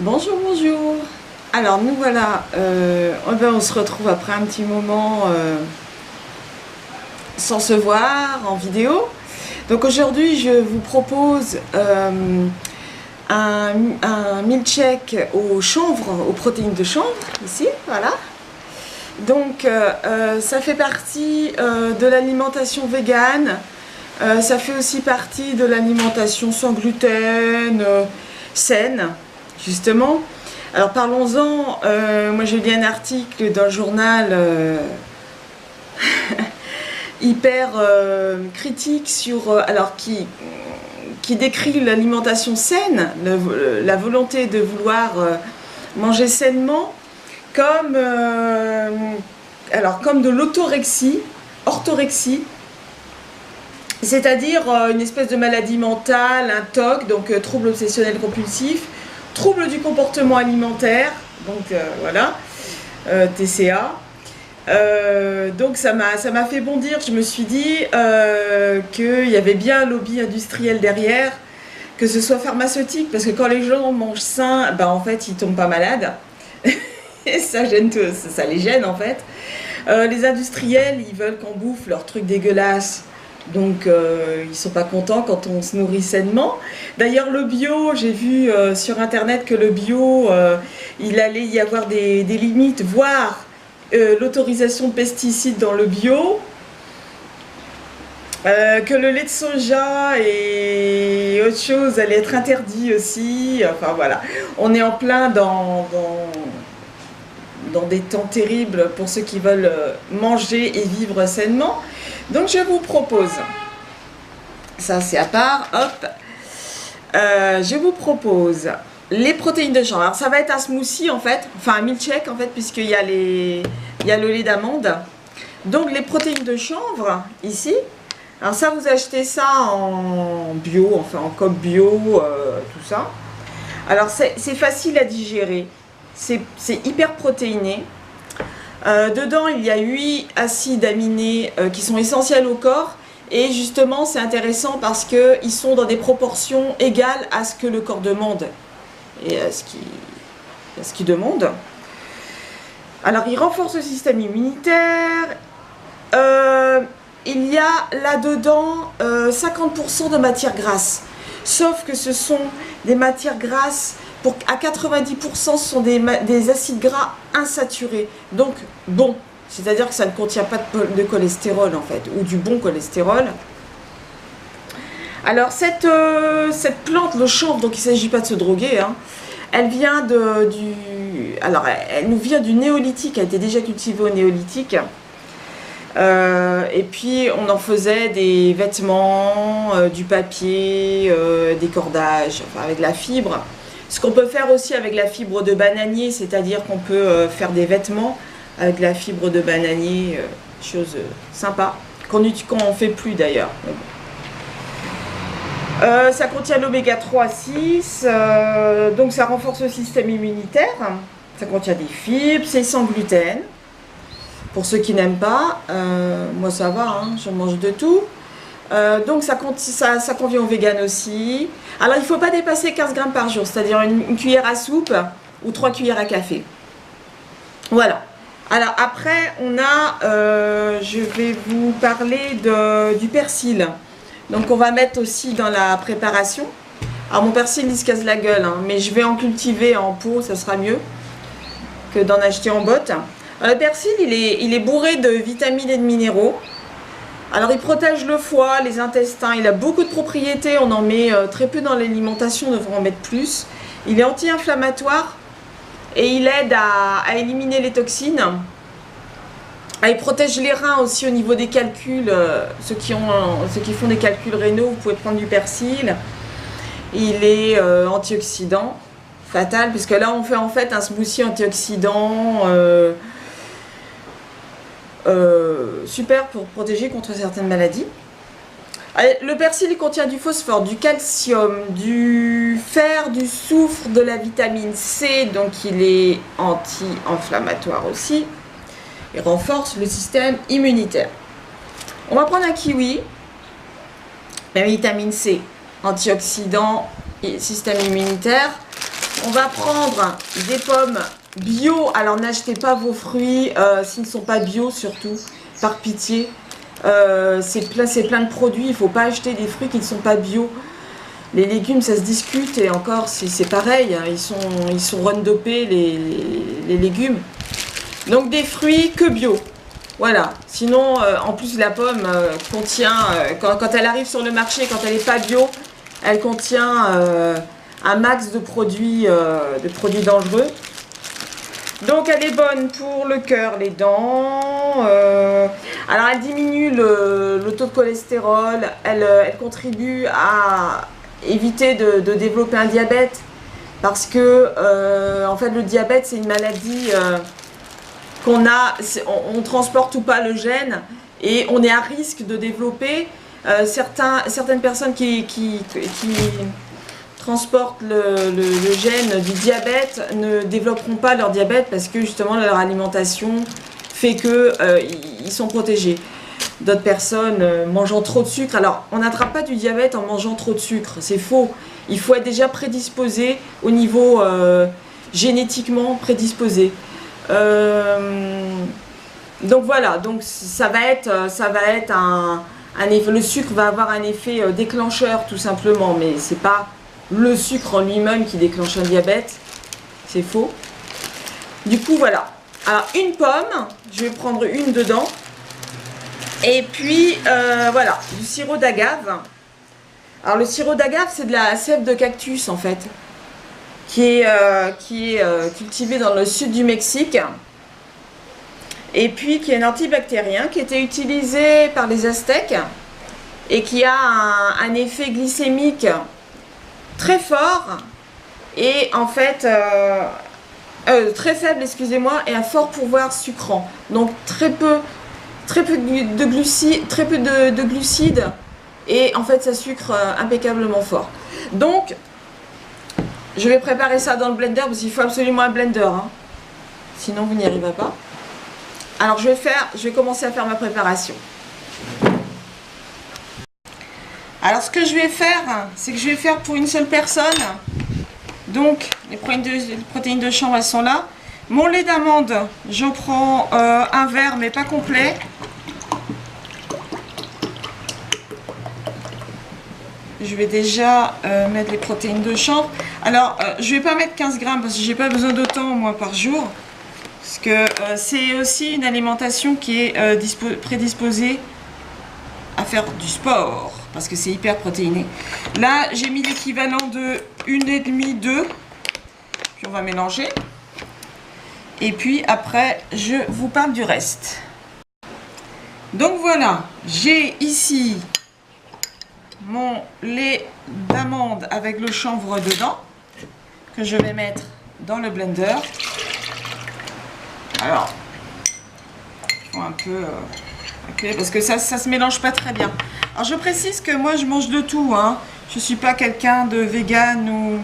Bonjour, bonjour. Alors nous voilà, on se retrouve après un petit moment sans se voir en vidéo. Donc aujourd'hui je vous propose un milkshake au chanvre, aux protéines de chanvre, ici, voilà. Donc ça fait partie de l'alimentation végane, ça fait aussi partie de l'alimentation sans gluten, saine. Justement, alors parlons-en. Moi j'ai lu un article dans le journal hyper critique sur, alors qui décrit l'alimentation saine, la volonté de vouloir manger sainement, comme comme de l'orthorexie, c'est-à-dire une espèce de maladie mentale, un TOC, donc trouble obsessionnel compulsif. Trouble du comportement alimentaire, donc voilà, TCA. Donc ça m'a fait bondir. Je me suis dit qu'il y avait bien un lobby industriel derrière, que ce soit pharmaceutique, parce que quand les gens mangent sain, ben en fait ils tombent pas malades. Et ça les gêne en fait. Les industriels, ils veulent qu'on bouffe leurs trucs dégueulasses. Donc ils sont pas contents quand on se nourrit sainement. D'ailleurs le bio, j'ai vu sur internet que le bio, il allait y avoir des limites, voire l'autorisation de pesticides dans le bio, que le lait de soja et autre chose allait être interdit aussi. Enfin voilà, on est en plein dans des temps terribles pour ceux qui veulent manger et vivre sainement. Donc je vous propose, ça c'est à part, hop, je vous propose les protéines de chanvre. Alors ça va être un smoothie en fait, enfin un milkshake en fait, puisqu'il y a le lait d'amande. Donc les protéines de chanvre ici. Alors ça, vous achetez ça en bio, enfin en coque bio, tout ça. Alors c'est facile à digérer, c'est hyper protéiné. Dedans, il y a 8 acides aminés qui sont essentiels au corps. Et justement, c'est intéressant parce qu'ils sont dans des proportions égales à ce que le corps demande et à ce qu'il demande. Alors, il renforce le système immunitaire. Il y a là-dedans 50% de matières grasses. Sauf que ce sont des matières grasses, à 90% ce sont des acides gras insaturés. Donc bon, c'est-à-dire que ça ne contient pas de cholestérol en fait, ou du bon cholestérol. Alors cette plante, le chanvre, donc il ne s'agit pas de se droguer, hein, elle vient elle nous vient du néolithique, elle a été déjà cultivée au néolithique. Et puis on en faisait des vêtements, du papier, des cordages, enfin, avec la fibre. Ce qu'on peut faire aussi avec la fibre de bananier, c'est-à-dire qu'on peut faire des vêtements avec la fibre de bananier, chose sympa, qu'on ne fait plus d'ailleurs. Ça contient l'oméga 3, 6, donc ça renforce le système immunitaire. Ça contient des fibres, c'est sans gluten. Pour ceux qui n'aiment pas, moi ça va, hein, je mange de tout. Donc ça convient aux véganes aussi. Alors il ne faut pas dépasser 15 grammes par jour, c'est-à-dire une cuillère à soupe ou 3 cuillères à café. Voilà. Alors après on a, je vais vous parler du persil. Donc on va mettre aussi dans la préparation. Alors mon persil il se casse la gueule, hein, mais je vais en cultiver en pot, ça sera mieux que d'en acheter en botte. Alors, le persil il est bourré de vitamines et de minéraux. Alors il protège le foie, les intestins, il a beaucoup de propriétés, on en met très peu dans l'alimentation, on devrait en mettre plus. Il est anti-inflammatoire et il aide à éliminer les toxines. Il protège les reins aussi au niveau des calculs, ceux qui font des calculs rénaux, vous pouvez prendre du persil. Il est antioxydant, fatal, puisque là on fait en fait un smoothie antioxydant super pour protéger contre certaines maladies. Le persil il contient du phosphore, du calcium, du fer, du soufre, de la vitamine C, donc il est anti-inflammatoire aussi. Il renforce le système immunitaire. On va prendre un kiwi, la vitamine C, antioxydant et système immunitaire. On va prendre des pommes bio. Alors n'achetez pas vos fruits s'ils ne sont pas bio, surtout, par pitié. C'est plein de produits, il ne faut pas acheter des fruits qui ne sont pas bio. Les légumes, ça se discute, et encore, c'est pareil, hein, ils sont run-dopés, les légumes. Donc des fruits que bio. Voilà. Sinon, en plus, la pomme contient, quand elle arrive sur le marché, quand elle n'est pas bio, elle contient un max de produits dangereux. Donc elle est bonne pour le cœur, les dents. Alors elle diminue le taux de cholestérol. Elle contribue à éviter de développer un diabète. Parce que en fait le diabète c'est une maladie qu'on a, on transporte ou pas le gène. Et on est à risque de développer certaines personnes qui transportent le gène du diabète ne développeront pas leur diabète parce que justement leur alimentation fait que ils sont protégés. D'autres personnes mangeant trop de sucre. Alors on n'attrape pas du diabète en mangeant trop de sucre, c'est faux. Il faut être déjà prédisposé au niveau génétiquement prédisposé. Donc voilà, donc ça va être un effet, le sucre va avoir un effet déclencheur tout simplement, mais c'est pas le sucre en lui-même qui déclenche un diabète, c'est faux. Du coup voilà, alors une pomme, je vais prendre une dedans, et puis voilà, du sirop d'agave. Alors le sirop d'agave c'est de la sève de cactus en fait, qui est cultivé dans le sud du Mexique, et puis qui est un antibactérien qui était utilisé par les Aztèques et qui a un effet glycémique très fort et en fait très faible, excusez-moi, et un fort pouvoir sucrant. Donc très peu de glucides, et en fait ça sucre impeccablement fort. Donc je vais préparer ça dans le blender parce qu'il faut absolument un blender, hein. Sinon vous n'y arriverez pas. Alors je vais commencer à faire ma préparation. Alors ce que je vais faire, c'est que je vais faire pour une seule personne. Donc les protéines de chanvre elles sont là. Mon lait d'amande, j'en prends un verre mais pas complet. Je vais déjà mettre les protéines de chanvre. Alors je vais pas mettre 15 grammes parce que j'ai pas besoin d'autant moi par jour. Parce que c'est aussi une alimentation qui est prédisposée à faire du sport, parce que c'est hyper protéiné. Là, j'ai mis l'équivalent de 1,5, 2. Puis on va mélanger. Et puis après, je vous parle du reste. Donc voilà, j'ai ici mon lait d'amande avec le chanvre dedans, que je vais mettre dans le blender. Alors, il faut un peu... okay, parce que ça se mélange pas très bien. Alors je précise que moi je mange de tout, hein. Je suis pas quelqu'un de vegan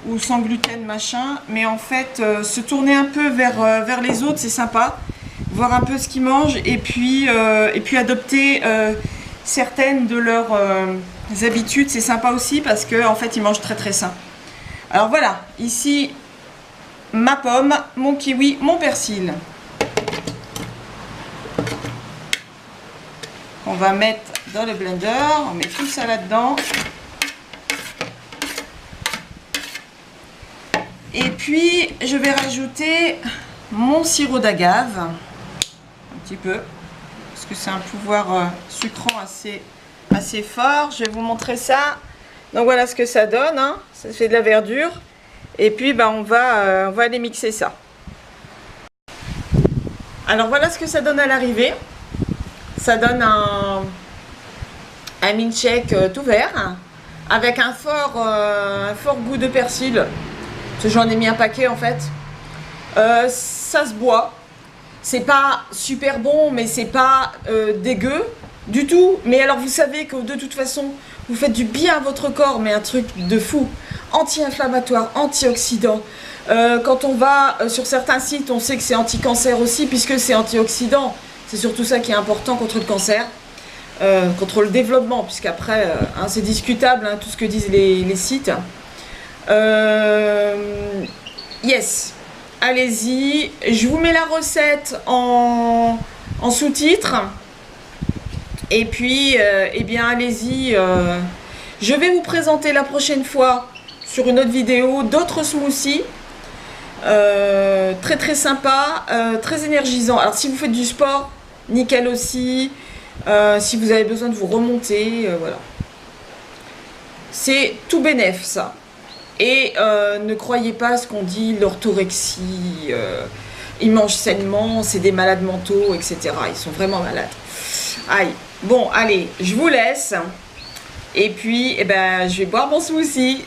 ou sans gluten machin, mais en fait se tourner un peu vers les autres c'est sympa, voir un peu ce qu'ils mangent et puis adopter certaines de leurs habitudes, c'est sympa aussi parce que en fait ils mangent très très sain. Alors voilà, ici ma pomme, mon kiwi, mon persil. On va mettre dans le blender, on met tout ça là-dedans. Et puis je vais rajouter mon sirop d'agave, un petit peu, parce que c'est un pouvoir sucrant assez fort. Je vais vous montrer ça. Donc voilà ce que ça donne, hein. Ça fait de la verdure. Et puis ben, on va aller mixer ça. Alors voilà ce que ça donne à l'arrivée. Ça donne un milkshake tout vert avec un fort goût de persil. Parce que j'en ai mis un paquet en fait. Ça se boit. C'est pas super bon, mais c'est pas dégueu du tout. Mais alors vous savez que de toute façon, vous faites du bien à votre corps, mais un truc de fou. Anti-inflammatoire, antioxydant. Quand on va sur certains sites, on sait que c'est anti-cancer aussi, puisque c'est antioxydant. C'est surtout ça qui est important contre le cancer, contre le développement, puisqu'après, hein, c'est discutable, hein, tout ce que disent les sites. Yes, allez-y. Je vous mets la recette en sous-titres. Et puis, eh bien, allez-y. Je vais vous présenter la prochaine fois sur une autre vidéo d'autres smoothies. Très très sympa, très énergisant. Alors si vous faites du sport, nickel aussi. Si vous avez besoin de vous remonter, voilà. C'est tout bénef ça. Et ne croyez pas à ce qu'on dit, l'orthorexie, ils mangent sainement, c'est des malades mentaux, etc. Ils sont vraiment malades. Aïe. Bon, allez, je vous laisse. Et puis, eh ben, je vais boire mon smoothie.